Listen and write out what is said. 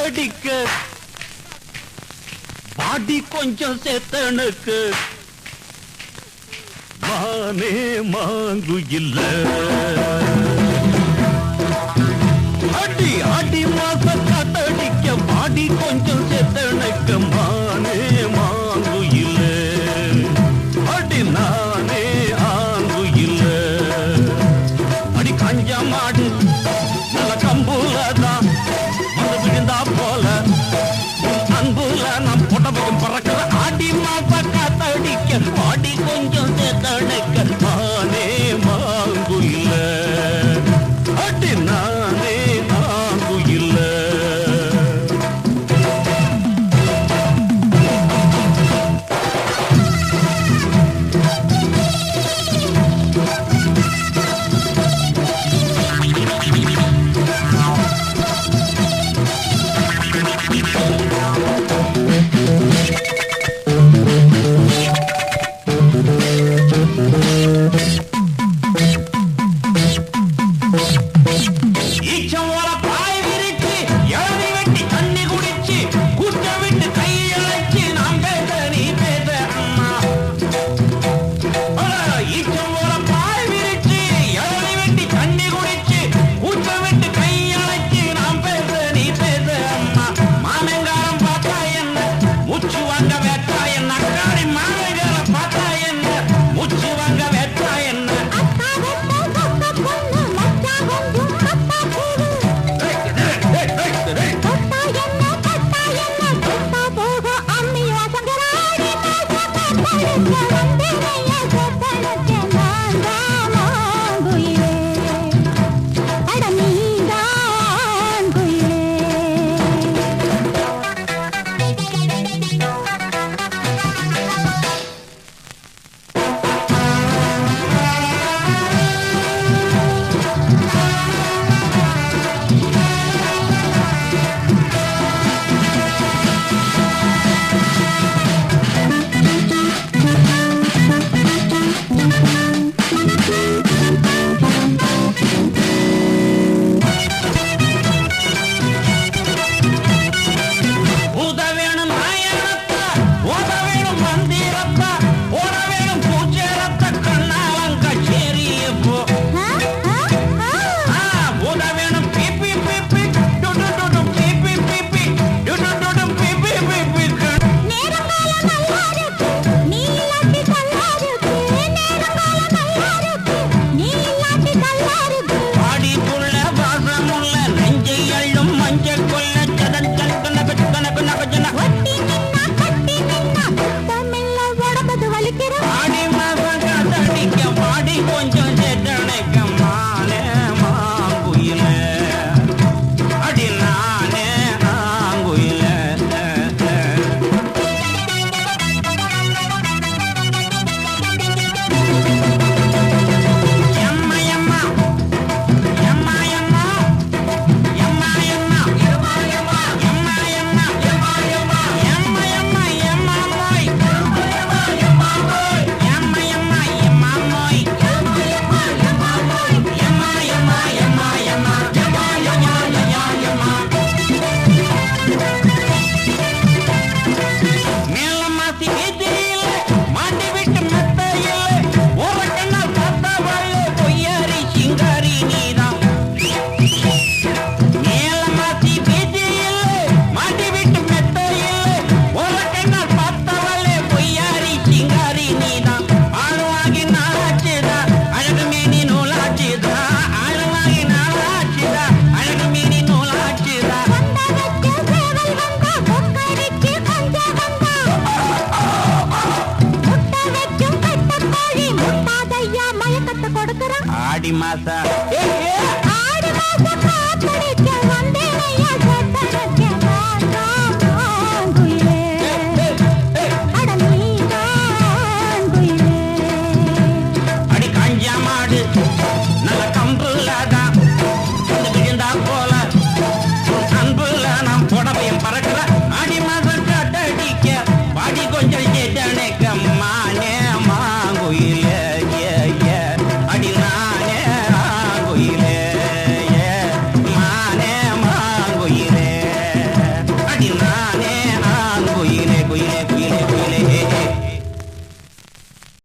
காத்தடிக்க பாடி கொஞ்சம் சேத்தனுக்கு மானே மாங்கு இல்ல அடி அடி மாச காத்தடிக்க பாடி கொஞ்சம் சேத்தனுக்கு மானே மாங்கு இல்ல அடி நானே ஆங்கு இல்ல அடி கஞ்சா மாடு நல்ல கம்புலதான் வந்து விழுந்தா போல அன்புல நம் புடவையும் பறக்கிற ஆடி மாச காத்தடிக்க பாடி கொஞ்சம் சேத்தடிக்க நானே மாங்கு இல்ல அடி நானே மாங்கு இல்ல ஆடி மாசா ஆடி மாசா காத்தடிக்க வந்தேனையா சொத்தனக்கே மாங்குயிலே அட நீங்குயிலே அடி காஞ்சா மாடு நல்ல கம்புலதான் வந்து விழுந்தா போல அன்புல நாம் புடவையும் பறக்கிற